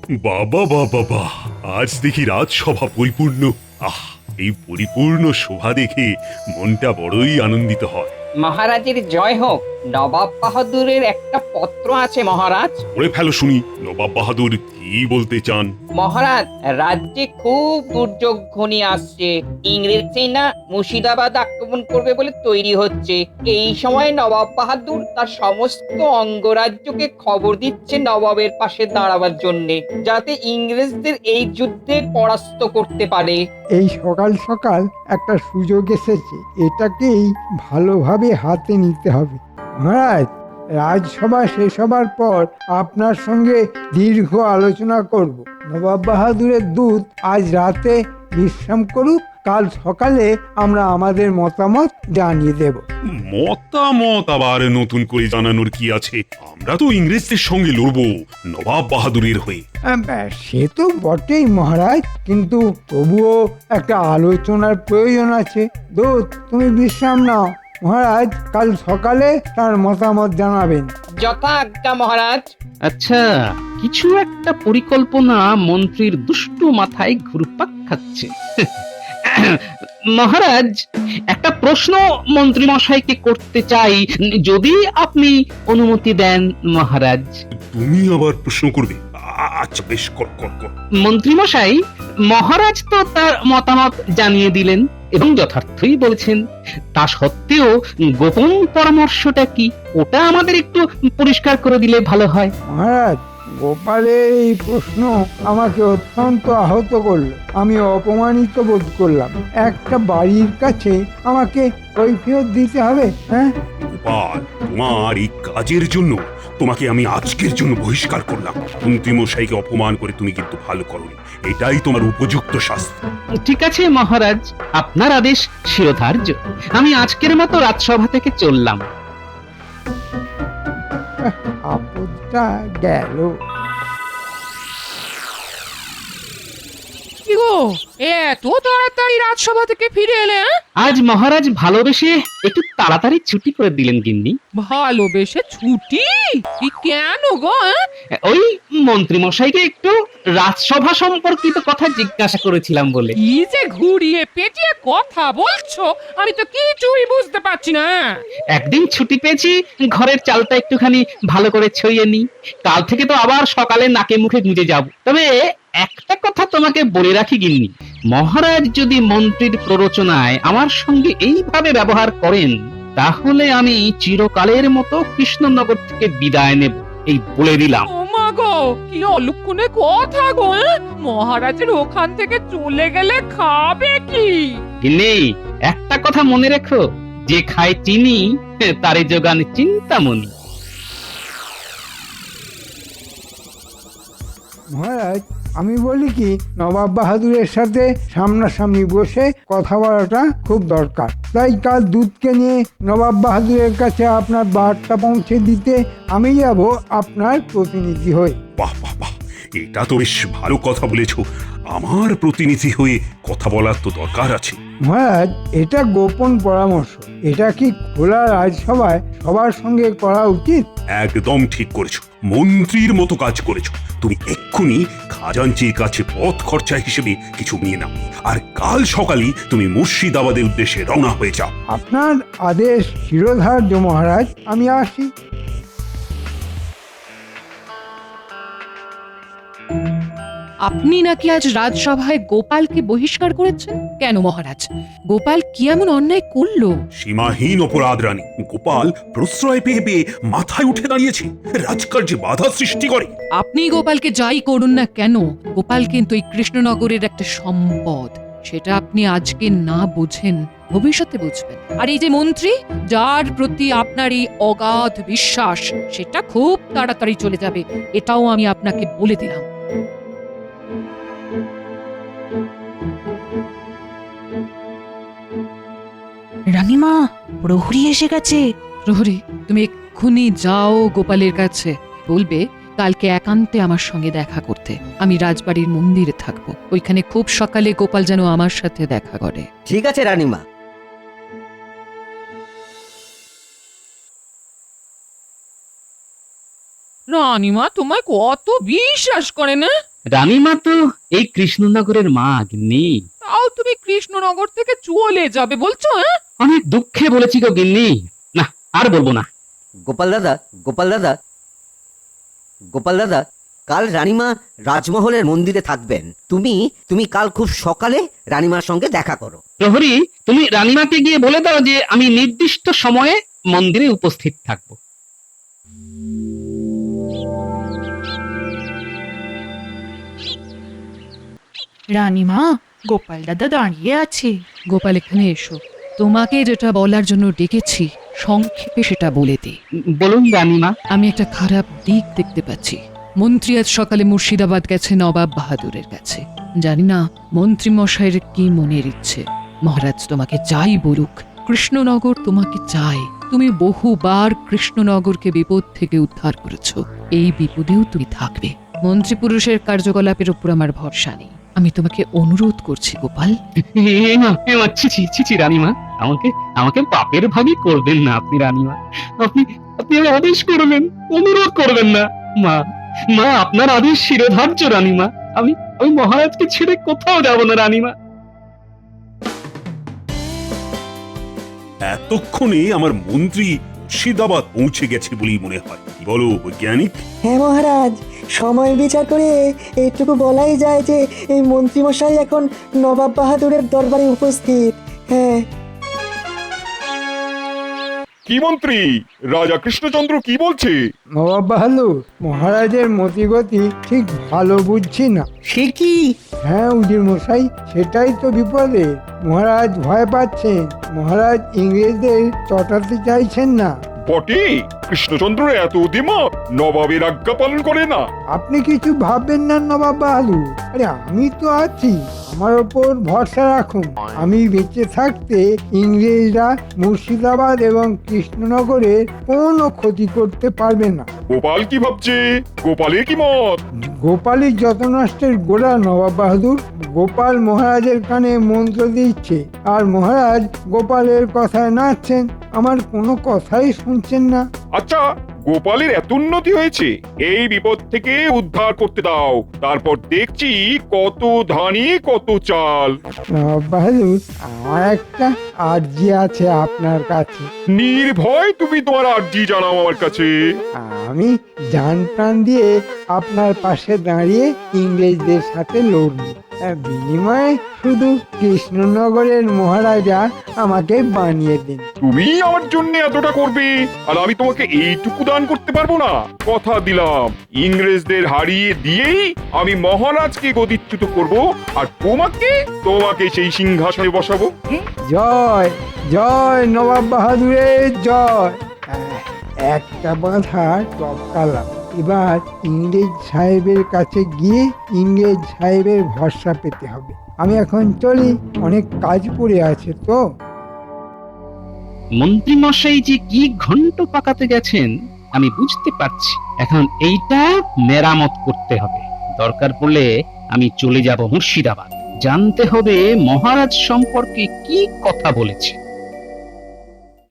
বাবা বাবা বাবা, আজ দেখি রাজসভা পরিপূর্ণ। আহ, এই পরিপূর্ণ শোভা দেখে মনটা বড়ই আনন্দিত হয়। মহারাজের জয় হোক। নবাব বাহাদুরের একটা পত্র আছে মহারাজ। পড়ে ফেলো শুনি, নবাব বাহাদুর কি বলতে চান? মহারাজ, রাজ্যে খুব দুর্যোগ ঘনিয়ে আসছে। ইংরেজ সেনা মুর্শিদাবাদ আক্রমণ করবে বলে তৈরি হচ্ছে। এই সময় নবাব বাহাদুর তার সমস্ত অঙ্গরাজ্যকে খবর দিচ্ছে নবাবের পাশে দাঁড়াবার জন্যে, যাতে ইংরেজদের এই যুদ্ধে পরাস্ত করতে পারে। এই সকাল সকাল একটা সুযোগ এসেছে, এটাকেই ভালোভাবে হাতে নিতে হবে। মহারাজ, রাজসভা শেষ হবার পর আপনার সঙ্গে দীর্ঘ আলোচনা করব। নবাব বাহাদুরের দূত আজ রাতে বিশ্রাম করুক, কাল সকালে আমরা আমাদের মতামত জানিয়ে দেব। মতামত আবার নতুন করে জানানোর কি আছে? আমরা তো ইংরেজদের সঙ্গে লড়বো নবাব বাহাদুরের হয়ে। সে তো বটেই মহারাজ, কিন্তু তবুও একটা আলোচনার প্রয়োজন আছে। দূত, তুমি বিশ্রাম নাও। মহারাজ কাল সকালে তার মতামত জানাবেন। যথা আজ্ঞা মহারাজ। আচ্ছা, কিছু একটা পরিকল্পনা মন্ত্রীর দুষ্টু মাথায় ঘুরপাক খাচ্ছে। মহারাজ, একটা প্রশ্ন মন্ত্রী মশাইকে করতে চাই, যদি আপনি অনুমতি দেন মহারাজ। তুমি আবার প্রশ্ন করবে? আচ্ছা বেশ, কর কর কর। মন্ত্রী মশাই, মহারাজ তো তার মতামত জানিয়ে দিলেন এবং যথার্থই বলছেন। তা সত্ত্বেও গোপন পরামর্শটা কি, ওটা আমাদের একটু পরিষ্কার করে দিলে ভালো হয়। মহারাজ, গোপালের এই প্রশ্ন আমাকে অত্যন্ত আহত করলো। আমি অপমানিত বোধ করলাম। একটা বাড়ির কাছে আমাকে কৈফিয়ত দিতে হবে? হ্যাঁ, গোপাল, তোমার এই কাজের জন্য তোমাকে আমি আজকের জন্য বহিষ্কার করলাম। মন্ত্রী মশাইকে অপমান করে তুমি কিন্তু ভালো করোনি, এটাই তোমার উপযুক্ত শাস্তি। ঠিক আছে মহারাজ, আপনার আদেশ শিরোধার্য। আমি আজকের মতো রাজসভা থেকে চললাম। আপদটা গেল। কি গো, এত তাড়াতাড়ি রাজসভা থেকে ফিরে এলে? আজ মহারাজ ভালোবেসে একটু তাড়াতাড়ি ছুটি করে দিলেন গিন্নি। ভালোবেসে ছুটি? কি কেন গো? ওই মন্ত্রী মশাইকে একটু রাজসভা সম্পর্কিত কথা জিজ্ঞাসা করেছিলাম বলে। কি যে ঘুরিয়ে পেঁচিয়ে কথা বলছো, আমি তো কিছুই বুঝতে পারছি না। একদিন ছুটি পেয়েছি, ঘরের চালটা একটুখানি ভালো করে ছড়িয়ে নি। কাল থেকে তো আবার সকালে নাকে মুখে গুঁজে যাব। তবে একটা কথা তোমাকে বলে রাখি গিন্নি, মহারাজ যদি মন্ত্রীর প্ররোচনায় আমার সঙ্গে এইভাবে ব্যবহার করেন, তাহলে আমি চিরকালের মতো কৃষ্ণনগর থেকে বিদায় নেব, এই বলে দিলাম। ও মা গো, কি অলক্ষণে কথা গো! মহারাজের ওখান থেকে চলে গেলে খাবে কি? গিন্নি, একটা কথা মনে রেখো, যে খায় চিনি তারে যোগান চিন্তামণি। মহারাজ, আমি বলি কি, নবাব বাহাদুরের সাথে সামনাসামনি বসে কথা বলাটা খুব দরকার। তাই কাল দুধকে নিয়ে নবাব বাহাদুরের কাছে আপনার বার্তা পৌঁছে দিতে আমি যাব আপনার প্রতিনিধি হয়ে। বাহ বাহ বাহ, এটা তো বেশ ভালো কথা বলেছ। আমার প্রতিনিধি হয়ে কথা বলার তো দরকার আছে। মহারাজ, এটা গোপন পরামর্শ। এটা কি খোলা রাজসভায় সবার সঙ্গে করা উচিত? একদম ঠিক করেছো, মন্ত্রীর মতো কাজ করেছো। তুমি এক্ষুনি খাজাঞ্চির কাছে পথ খরচা হিসেবে কিছু নিয়ে নাও, আর কাল সকালে তুমি মুর্শিদাবাদের উদ্দেশ্যে রওনা হয়ে যাও। আপনার আদেশ শিরোধার্য মহারাজ, আমি আসি। আপনি নাকি আজ রাজসভায় গোপালকে বহিষ্কার করেছেন? কেন মহারাজ, গোপাল কি এমন অন্যায় করলো? সীমাহীন অপরাধ রানী। গোপাল প্রশ্রয় পেয়ে পেয়ে মাথায় উঠে দাঁড়িয়েছে, রাজকার্যে বাধা সৃষ্টি করে। আপনি গোপালকে যাই করুন না কেন, গোপাল কিন্তু এই কৃষ্ণনগরের একটা সম্পদ। সেটা আপনি আজকে না বুঝেন, ভবিষ্যতে বুঝবেন। আর এই যে মন্ত্রী, যার প্রতি আপনার এই অগাধ বিশ্বাস, সেটা খুব তাড়াতাড়ি চলে যাবে, এটাও আমি আপনাকে বলে দিলাম। রানীমা, প্রহরী এসে গেছে। প্রহরী, তুমি এক্ষুনি যাও গোপালের কাছে, বলবে কালকে একান্তে আমার সঙ্গে দেখা করতে। আমি রাজবাড়ির মন্দিরে থাকবো, ওইখানে খুব সকালে গোপাল যেন আমার সাথে দেখা করে। ঠিক আছে রানীমা। রানীমা তোমায় কত বিশ্বাস করে না? রানীমা তো এই কৃষ্ণনগরের মা গিন্নি। তাও তুমি কৃষ্ণনগর থেকে চলে যাবে বলছো? হ্যাঁ, অনেক দুঃখে বলেছি গো গিন্নি। না, আর বলবো না। গোপাল দাদা, গোপাল দাদা, গোপাল দাদা, কাল রানীমা রাজমহলের মন্দিরে থাকবেন। তুমি কাল খুব সকালে রানীমার সঙ্গে দেখা করো। প্রহরী, তুমি রানীমাকে গিয়ে বলে দাও যে আমি নির্দিষ্ট সময়ে মন্দিরে উপস্থিত থাকবো। রানীমা, গোপাল দাদা দাঁড়িয়ে আছে। গোপাল এখানে এসো, তোমাকে যেটা বলার জন্য ডেকেছি সংক্ষেপে সেটা বলে দিই। বলুন রানীমা। আমি একটা খারাপ দিক দেখতে পাচ্ছি। মন্ত্রী আজ সকালে মুর্শিদাবাদ গেছে নবাব বাহাদুরের কাছে। জানি না মন্ত্রী মশাইয়ের কি মনের ইচ্ছে। মহারাজ তোমাকে যাই বলুক, কৃষ্ণনগর তোমাকে চায়। তুমি বহুবার কৃষ্ণনগরকে বিপদ থেকে উদ্ধার করেছো, এই বিপদেও তুমি থাকবে। মন্ত্রী পুরুষের কার্যকলাপের উপর আমার ভরসা নেই। আমি তোমাকে অনুরোধ করছি গোপাল। ছি রানীমা, আমাকে আমাকে পাপের ভাগই করবেন না আপনি রানীমা। আপনি আপনি আমায় আদেশ করবেন, অনুরোধ করবেন না। মা, মা, আপনার আদেশ শিরোধার্য রানীমা। আমি মহারাজকে ছেড়ে কোথাও যাব না রানীমা। এতক্ষণে আমার মন্ত্রী মুর্শিদাবাদ পৌঁছে গেছে বলেই মনে হয়। কি বলো বৈজ্ঞানিক? হ্যাঁ মহারাজ, সময় বিচার করে এইটুকু বলাই যায় যে এই মন্ত্রীমশাই এখন নবাব বাহাদুরের দরবারে উপস্থিত। হ্যাঁ। কি মন্ত্রী, রাজা কৃষ্ণচন্দ্র কি বলছে? নবাব বাহাদুর, মহারাজের মতিগতি ঠিক ভালো বুঝছি না। সে কি? হ্যাঁ উজির মশাই, সেটাই তো বিপদে। মহারাজ ভয় পাচ্ছেন। মহারাজ ইংরেজদের চটাতে চাইছেন না। বটে, কৃষ্ণচন্দ্র এত দিমাগ, নবাবের আজ্ঞা পালন করে না। আপনি কিছু ভাববেন না নবাব বাহাদুর। আরে আমি তো আছি, আমার ওপর ভরসা রাখুন। আমি বেঁচে থাকতে ইংরেজরা মুর্শিদাবাদ এবং কৃষ্ণনগরের কোনো ক্ষতি করতে পারবে না। গোপাল কি ভাবছে? গোপালের কি মত? গোপালই যত নষ্টের গোড়া নবাব বাহাদুর। গোপাল মহারাজের কানে মন্ত্র দিচ্ছে, আর মহারাজ গোপালের কথায় নাচছেন। আমার কোনো কথাই শুনছেন না। আচ্ছা, গোপালের এত উন্নতি হয়েছে, এই বিপদ থেকে উদ্ধার করতে দাও। তারপর দেখছি কত ধানি কত চাল। নবাব বাহাদুর, আমার একটা আর্জি আছে আপনার কাছে। নির্ভয় তুমি তোমার আর্জি জানাও আমার কাছে। আমি জান প্রাণ দিয়ে আপনার পাশে দাঁড়িয়ে ইংরেজদের সাথে লড়ব। বিনিময়ে শুধু কৃষ্ণনগরের মহারাজা আমাকে বানিয়ে দিন। তুমি আমার জন্য এতটা করবে, আর আমি তোমাকে এইটুকু দান করতে পারবো না? কথা দিলাম, ইংরেজদের হারিয়ে দিয়েই আমি মহারাজকে গদিচ্যুত করব, আর তোমাকে সেই সিংহাসনে বসাবো। জয় জয় নবাব বাহাদুরের জয়। একটা বাধা টপকালাম। এবার ইংরেজ সাহেবের কাছে গিয়ে ইংরেজ সাহেবের ভরসা পেতে হবে। আমি এখন চলি, অনেক কাজ পড়ে আছে তো। মন্ত্রী মশাই যে কি ঘন্ট পাকাতে গেছেন আমি বুঝতে পারছি। এখন এইটা মেরামত করতে হবে। দরকার পড়লে আমি চলে যাব মুর্শিদাবাদ, জানতে হবে মহারাজ সম্পর্কে কি কথা বলেছে।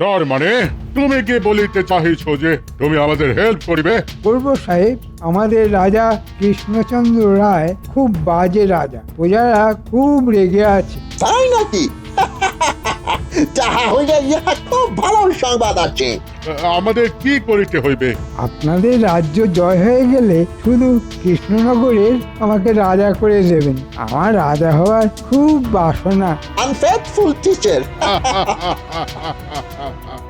তার মানে তুমি কি বলিতে চাহিছ যে তুমি আমাদের হেল্প করিবে? পূর্ব সাহেব, আমাদের রাজা কৃষ্ণচন্দ্র রায় খুব বাজে রাজা। প্রজারা খুব রেগে আছে। তাই নাকি? তাহা হইলে ইহা খুব ভালো সংবাদ আছে। আমাদের কি করিতে হইবে? আপনাদের রাজ্য জয় হয়ে গেলে শুধু কৃষ্ণনগরের আমাকে রাজা করে দেবেন। আমার রাজা হওয়ার খুব বাসনা। Unfaithful teacher.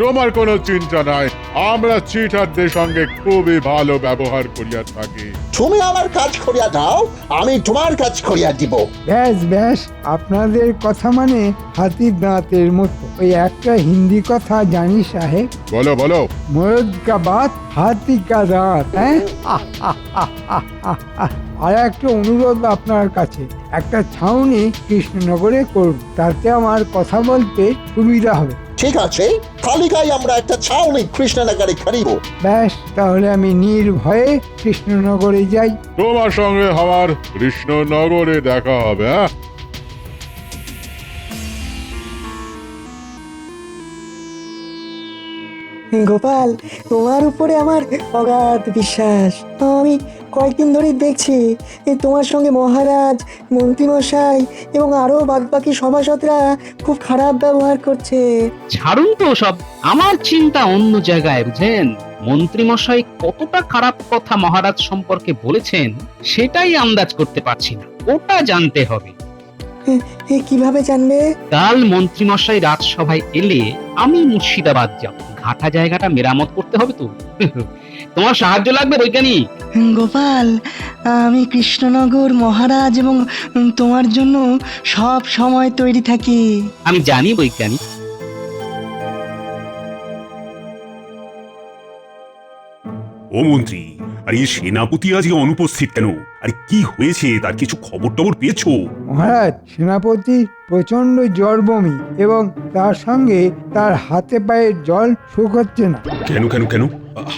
তোমার কোনো চিন্তা নাই, আমরা চিটারদের সঙ্গে খুবই ভালো ব্যবহার করিয়া থাকি। তুমি আমার কাজ করিয়া দাও, আমি তোমার কাজ করিয়া দিব। ব্যাস ব্যাস, আপনাদের কথা মানে হাতির দাঁতের মতো। ওই একটা হিন্দি কথা জানি সাহেব, বলো বলো। মরদ কা বাত হাতি কা দাঁত। হ্যাঁ, আর একটা অনুরোধ আপনার কাছে, একটা ছাউনি কৃষ্ণনগরে করুন, তাতে আমার কথা বলতে সুবিধা হবে। ঠিক আছে, কালিকায় আমরা একটা ছাউনি কৃষ্ণনগরে করিব। ব্যাস, তাহলে আমি নির্ভয়ে কৃষ্ণনগরে যাই। তোমার সঙ্গে আমার কৃষ্ণনগরে দেখা হবে। হ্যাঁ, গোপাল, তোমার উপরে আমার অগাধ বিশ্বাস। আমি কয়েকদিন ধরেই দেখছি তোমার সঙ্গে মহারাজ, মন্ত্রীমশাই এবং আরো বাকি সভাসদরা খুব খারাপ ব্যবহার করছে। ছাড়ুন তো সব, আমার চিন্তা অন্য জায়গায়, বুঝেন? মন্ত্রীমশাই কতটা খারাপ কথা মহারাজ সম্পর্কে বলেছেন সেটাই আন্দাজ করতে পারছি না, ওটা জানতে হবে। কিভাবে জানবে? কাল মন্ত্রীমশাই রাজসভায় এলে আমি মুর্শিদাবাদ যাব, ঘাটা জায়গাটা মেরামত করতে হবে তো। তোমার সাহায্য লাগবে বৈজ্ঞানিক? গোপাল, আমি কৃষ্ণনগর, মহারাজ এবং তোমার জন্য সব সময় তৈরি থাকি। আমি জানি বৈজ্ঞানিক। ও মন্ত্রী, আর এই সেনাপতি আজকে অনুপস্থিত কেন? আরে কি হয়েছে, তার কিছু খবর টবর পেয়েছো? মহারাজ, সেনাপতি প্রচন্ড জ্বর, বমি এবং তার সঙ্গে তার হাতে পায়ে জল শুকোচ্ছে না। কেন কেন কেন?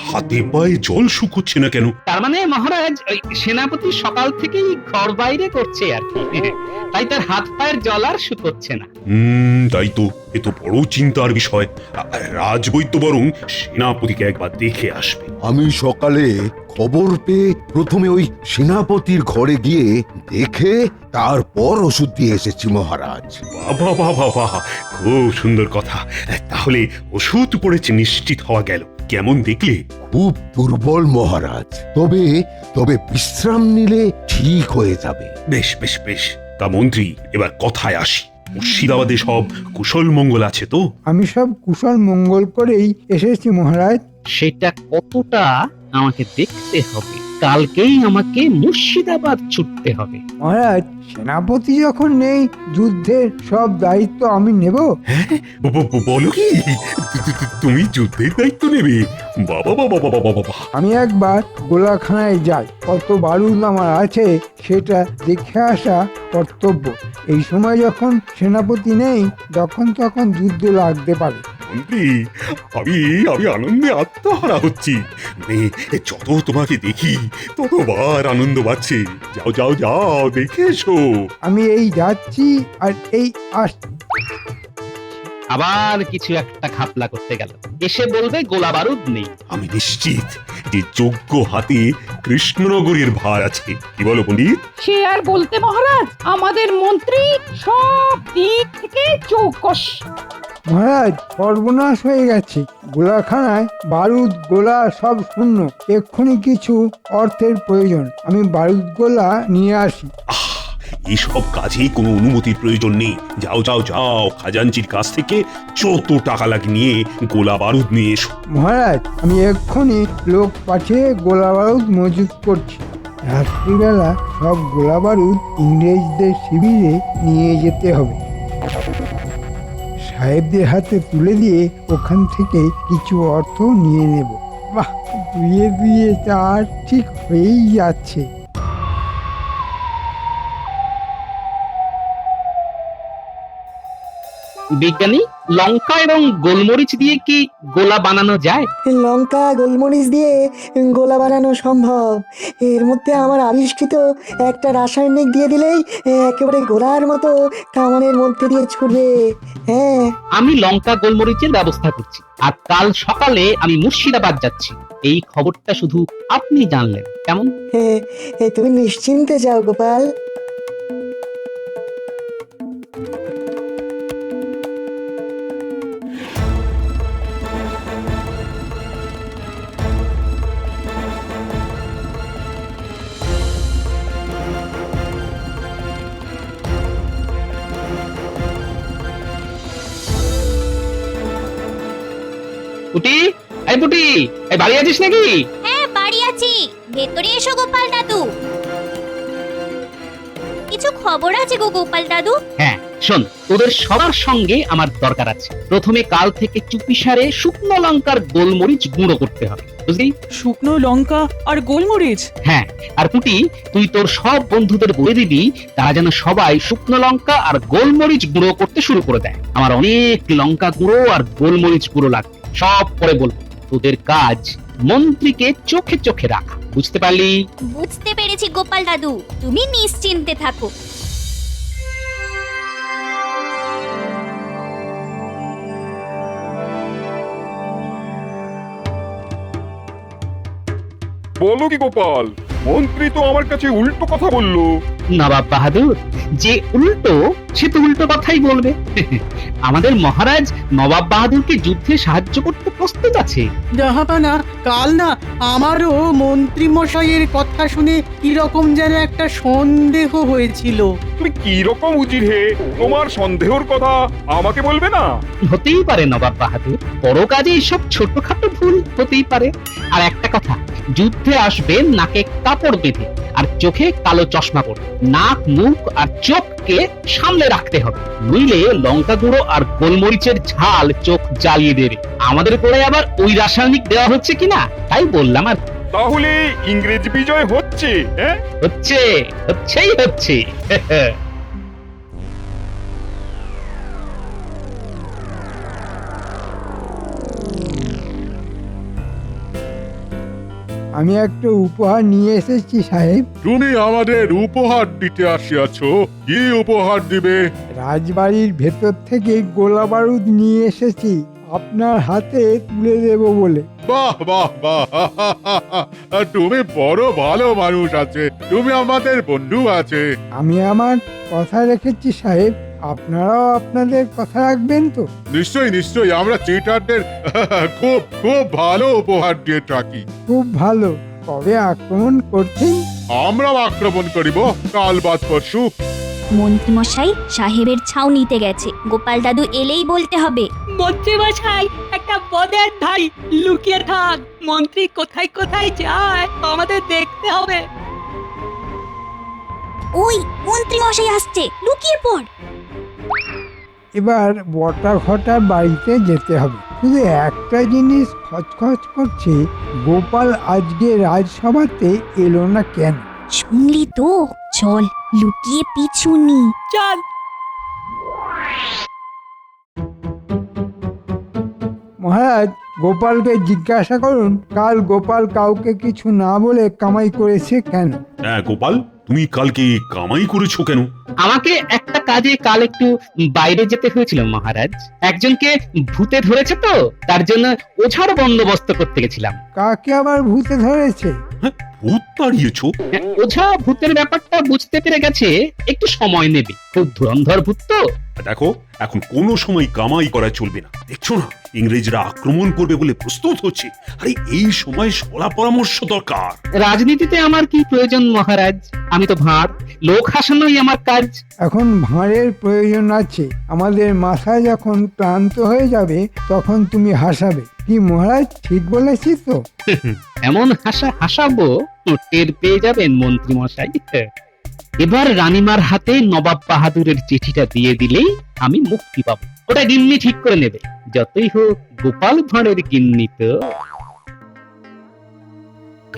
হাতে পায়ে জল শুকোচ্ছে না কেন? তার মানে মহারাজ ওই সেনাপতি সকাল থেকেই ঘর বাইরে করছে আর কি, তাই তার হাত পায়ের জল আর শুকোচ্ছে না। তাই তো, এ তো বড় চিন্তার বিষয়। রাজবৈদ্য বরং সেনাপতিকে একবার দেখে আসবে। আমি সকালে খবর পেয়ে প্রথমে ওই সেনাপতির ঘরে গিয়ে দেখে তারপর ওষুধ দিয়ে এসেছি মহারাজ। বাবা বাবা বাবা, খুব সুন্দর কথা। তাহলে ওষুধ পড়েছে নিশ্চিত হওয়া গেল। কেমন দেখলে? খুব দুর্বল মহারাজ, তবে তবে বিশ্রাম নিলে ঠিক হয়ে যাবে। বেশ বেশ বেশ। তা মন্ত্রী, এবার কথায় আসি। মুর্শিদাবাদে সব কুশল মঙ্গল আছে তো? আমি সব কুশল মঙ্গল করেই এসেছি মহারাজ। সেটা কতটা আমাকে দেখতে হবে, কালকেই আমাকে মুর্শিদাবাদ ছুটতে হবে। মহারাজ, সেনাপতি যখন নেই, যুদ্ধের সব দায়িত্ব আমি নেব। হ্যাঁ, বলো কি? তুমি যুদ্ধের দায়িত্ব নেবে? বাবা বাবা বাবা বাবা। আমি একবার গোলাখানায় যাই, কত বারুদ আমার আছে সেটা দেখে আসা কর্তব্য। এই সময় যখন সেনাপতি নেই, যখন তখন যুদ্ধ লাগতে পারে। মন্ত্রী, আমি আমি আনন্দে আত্মহারা হচ্ছি। যত তোমাকে দেখি ততবার আনন্দ বাড়ছে। যাও যাও যাও, দেখে এসো। আমি এই যাচ্ছি আর এই আসছি। আবার কিছু একটা ঘাপলা করতে গেল, এসে বলবে গোলা বারুদ নেই। আমি নিশ্চিত যে যোগ্য হাতে কৃষ্ণনগরের ভার আছে। কি বলো পণ্ডিত? সে আর বলতে মহারাজ, আমাদের মন্ত্রী সব দিক থেকে চৌকস। মহারাজ, সর্বনাশ হয়ে গেছে। গোলাখানায় বারুদ গোলা সব শূন্য। এক্ষুনি কিছু অর্থের প্রয়োজন, আমি বারুদ গোলা নিয়ে আসি। এইসব কাজে কোনো অনুমতির প্রয়োজন নেই। যাও যাও যাও, খাজাঞ্চির কাছ থেকে যত টাকা লাগে নিয়ে গোলা বারুদ নিয়ে এসো। মহারাজ, আমি এক্ষুনি লোক পাঠিয়ে গোলা বারুদ মজুত করছি। রাত্রিবেলা সব গোলা বারুদ ইংরেজদের শিবিরে নিয়ে যেতে হবে। সাহেবদের হাতে তুলে দিয়ে ওখান থেকে কিছু অর্থ নিয়ে নেব। বাহ, দুয়ে দুয়ে চার ঠিক হয়েই যাচ্ছে। বিজ্ঞানী, লঙ্কা এবং গোলমরিচ দিয়ে কি গোলা বানানো যায়? লঙ্কা গোলমরিচ দিয়ে গোলা বানানো সম্ভব। এর মধ্যে আমার আবিষ্কৃত একটা রাসায়নিক দিয়ে দিলেই একেবারে গোলার মতো কামানের মধ্যে দিয়ে ছুটবে। হ্যাঁ, আমি লঙ্কা গোলমরিচের ব্যবস্থা করছি, আর কাল সকালে আমি মুর্শিদাবাদ যাচ্ছি। এই খবরটা শুধু আপনি জানলেন, কেমন? তুমি নিশ্চিন্তে যাও গোপাল। পুটি, এই পুটি, এই বাড়ি আছিস নাকি? হ্যাঁ, বাড়ি আছি। ভেতরে এসো গোপাল দাদু। কিছু খবর আছে গো গোপাল দাদু। হ্যাঁ শোন, তোদের সবার সঙ্গে আমার দরকার আছে। প্রথমে কাল থেকে চুপিসারে শুকনো লঙ্কার গোলমরিচ গুঁড়ো করতে হবে, বুঝলি? শুকনো লঙ্কা আর গোলমরিচ? হ্যাঁ, আর পুটি, তুই তোর সব বন্ধুদের বলে দিবি তারা যেন সবাই শুকনো লঙ্কা আর গোলমরিচ গুঁড়ো করতে শুরু করে দেয়। আমার অনেক লঙ্কা গুঁড়ো আর গোলমরিচ গুঁড়ো লাগবে, সব পরে বলবো। তোদের কাজ মন্ত্রীকে চোখে চোখে রাখা, বুঝতে পারলি? বুঝতে পেরেছি গোপাল দাদু, তুমি নিশ্চিন্তে থাকো। বলো কি গোপাল, মন্ত্রী তো আমার কাছে উল্টো কথা বললো। নবাব বাহাদুর, যে উল্টো সে তো উল্টো কথাই বলবে। আমাদের মহারাজ নবাব বাহাদুরকে যুদ্ধে সাহায্য করতে প্রস্তুত আছে। জাহাপানা, কাল না আমারও মন্ত্রী মশাইয়ের কথা শুনে কিরকম যেন একটা সন্দেহ হয়েছিল। তুমি কি রকম উজির হে, তোমার সন্দেহর কথা আমাকে বলবে না? হতেই পারে নবাব বাহাদুর, বড় কাজে এসব ছোটখাটো ভুল হতেই পারে। আর একটা কথা, যুদ্ধে আসবেন নাকে কাপড় বেঁধে আর চোখে কালো চশমা পরে। নাক, মুখ আর চোখকে সামলে রাখতে হবে, নইলে লঙ্কা গুঁড়ো আর গোলমরিচের ঝাল চোখ জ্বালিয়ে দেবে। আমাদের করে আবার ওই রাসায়নিক দেওয়া হচ্ছে কিনা তাই বললাম। আর তাহলে ইংরেজ বিজয় হচ্ছে? হ্যাঁ, হচ্ছে। আমি একটা উপহার নিয়ে এসেছি সাহেব। তুমি আমাদের উপহার দিতে আসিয়াছ, কি উপহার দিবে? রাজবাড়ির ভেতর থেকে গোলা বারুদ নিয়ে এসেছি আপনার হাতে তুলে দেব বলে। বাহ বাহ বাহ, তুমি বড় ভালো মানুষ আছে, তুমি আমাদের বন্ধু আছে। আমি আমার কথা রেখেছি সাহেব, আপনারাও আপনাদের কথা রাখবেন তো? নিশ্চয়ই নিশ্চয়ই, আমরা চিটারদের খুব খুব ভালো উপহার দিয়ে থাকি। খুব ভালো। কবে আক্রমণ করছেন? আমরাও আক্রমণ করিব কাল বাদ পরশু। মন্ত্রীমশাই সাহেবের ছাউনিতে গেছে, গোপাল দাদু এলেই বলতে হবে। মন্ত্রী মশাই, একটা পদের ধাই লুকিয়ে থাক, মন্ত্রী কোথায় কোথায় যায় আমাদের দেখতে হবে। ওই মন্ত্রী মশাই আসছে, লুকিয়ে পড়। এবার বটা ঘটার বাড়িতে যেতে হবে। শুধু একটা জিনিস খচখচ করছে, গোপাল আজকে রাজসভাতে এলো না কেন? শুনলি তো, চল লুকিয়ে পিছু নি। চল। মহারাজ, গোপালকে জিজ্ঞাসা করুন কাল গোপাল কাউকে কিছু না বলে কামাই করেছে কেন। হ্যাঁ গোপাল, তুমি কালকে কামাই করেছো কেন? আমাকে একটা কাজে কাল একটু বাইরে যেতে হয়েছিল মহারাজ। একজনকে ভূতে ধরেছে তো, তার জন্য ওঝার বন্দোবস্ত করতে গেছিলাম। কাকে আবার ভূতে ধরেছে? ভূত তাড়িয়েছো? ওঝা ভূতের ব্যাপারটা বুঝতে পেরে গেছে, একটু সময় নেবে, খুব ধুরন্ধর ভূত তো। দেখো, এখন কোনো সময় কামাই করা চলবে না। দেখছো না, ইংরেজরা আক্রমণ করবে বলে প্রস্তুত হচ্ছে। আরে এই সময় সলা পরামর্শ দরকার। রাজনীতিতে আমার কি প্রয়োজন মহারাজ? আমি তো ভাঁড়, লোক হাসানোই আমার কাজ। এখন ভাঁড়ের প্রয়োজন আছে। আমাদের মাথা যখন ক্লান্ত হয়ে যাবে তখন তুমি হাসাবে। কি মহারাজ, ঠিক বলেছি তো? এমন হাসাবো টের পেয়ে যাবেন মন্ত্রী মশাই। এবার রানীমার হাতে নবাব বাহাদুরের চিঠিটা দিয়ে দিলেই আমি মুক্তি পাবো। ওটা গিন্নি ঠিক করে নেবে, যতই হোক গোপাল ভাঁড়ের গিন্নি তো।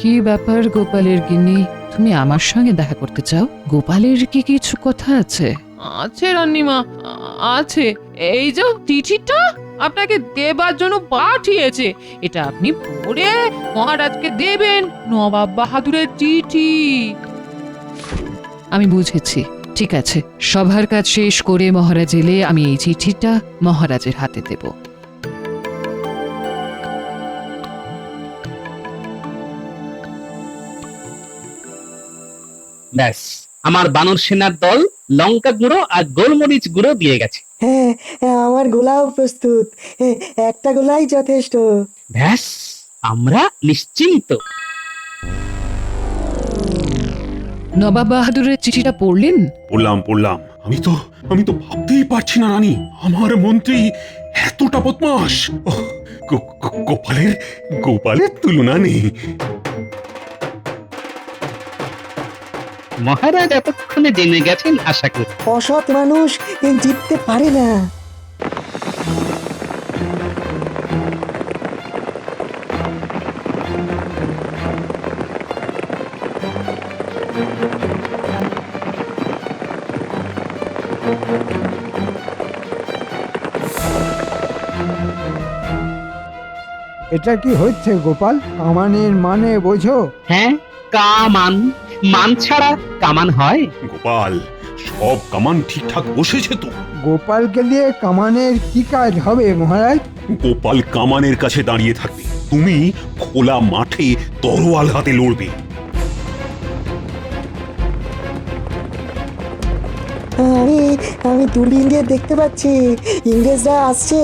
কি ব্যাপার গোপালের গিন্নি, তুমি আমার সঙ্গে দেখা করতে চাও? গোপালের কি কিছু কথা আছে? আছে রান্নিমা, আছে। এই যে চিঠিটা আপনাকে দেবার জন্য পাঠিয়েছে, এটা আপনি পড়ে মহারাজকে দেবেন। নবাব বাহাদুরের চিঠি। আমি বুঝেছি, ঠিক আছে। সভার কাজ শেষ করে মহারাজ এলে আমি এই চিঠিটা মহারাজের হাতে দেব। ব্যাস, আমার বানর সেনার দল লঙ্কা গুঁড়ো আর গোলমরিচ গুঁড়ো দিয়ে গেছে। হ্যাঁ, আমার গোলাও প্রস্তুত, একটা গোলাই যথেষ্ট। ব্যাস, আমরা নিশ্চিন্ত। নবাব বাহাদুরের চিঠিটা পড়লেন? পড়লাম। আমি তো ভাবতেই পারছি না রানী, আমার মন্ত্রী এতটা বদমাশ। গোপালের তুলনা নেই। মহারাজ এতক্ষণে জেনে গেছেন আশা করি। অসৎ মানুষ জিততে পারে না। এটা কি হচ্ছে গোপাল? কামানের মানে বোঝো? হ্যাঁ, কামান। মান ছাড়া কামান হয়? গোপাল, সব কামান ঠিকঠাক বসেছে তো? গোপালকে দিয়ে কামানের কি কাজ হবে মহারাজ? গোপাল কামানের কাছে দাঁড়িয়ে থাকবে, তুমি খোলা মাঠে তরোয়াল হাতে লড়বে। আমি আমি দূরবীন দিয়ে দেখতে পাচ্ছি ইংরেজরা আসছে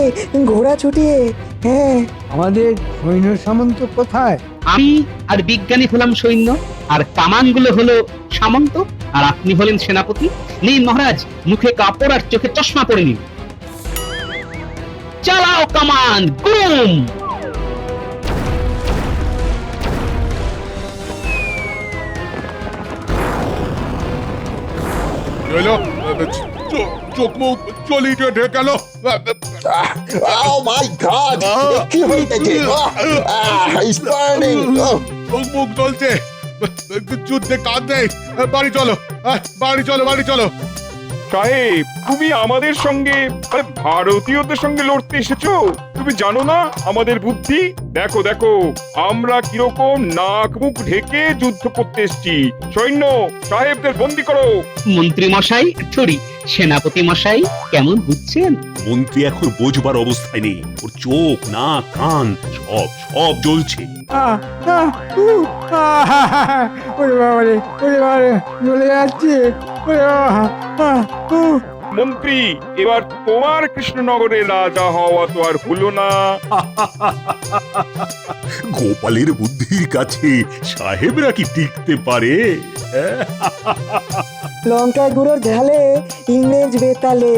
ঘোড়া ছুটিয়ে। হ্যাঁ, আমাদের সৈন্য সামন্ত কোথায়? আমি আর বিজ্ঞানী হলাম সৈন্য, আর কামানগুলো হলো সামন্ত, আর আপনি হলেন সেনাপতি। নিন মহারাজ, মুখে কাপড় আর চোখে চশমা পরে নিন। চালাও কামান, গুম! এলো, চোখ মুখ চলিয়ে ঢেকে গেল। Oh my God! কি হইতেছে? It's burning! চোখ মুখ জ্বলছে, যুদ্ধে কাজ নেই। বাড়ি চলো, বাড়ি চলো, বাড়ি চলো। সাহেব, তুমি আমাদের সঙ্গে ভারতীয়দের সঙ্গে লড়তে এসেছো? তুমি জানো না আমাদের বুদ্ধি? দেখো দেখো, আমরা কিরকম নাক মুখ ঢেকে যুদ্ধ করতে এসেছি। সৈন্য সাহেবদের বন্দি করো। মন্ত্রী মশাই, সরি সেনাপতি মশাই, কেমন বুঝছেন? মন্ত্রী এখন বোঝবার অবস্থায় নেই, ওর চোখ নাক কান সব জ্বলছে। ওরে বাবারে, ওরে বাবারে, চলে যাচ্ছে। ওরে বাবা, মন্ত্রী, এবার তোমার কৃষ্ণনগরে রাজা হওয়া তো আর হলো না। গোপালের বুদ্ধির কাছে সাহেবরা কি টিকতে পারে? লঙ্কা গুঁড়োর ঝালে ইংরেজ বেতালে।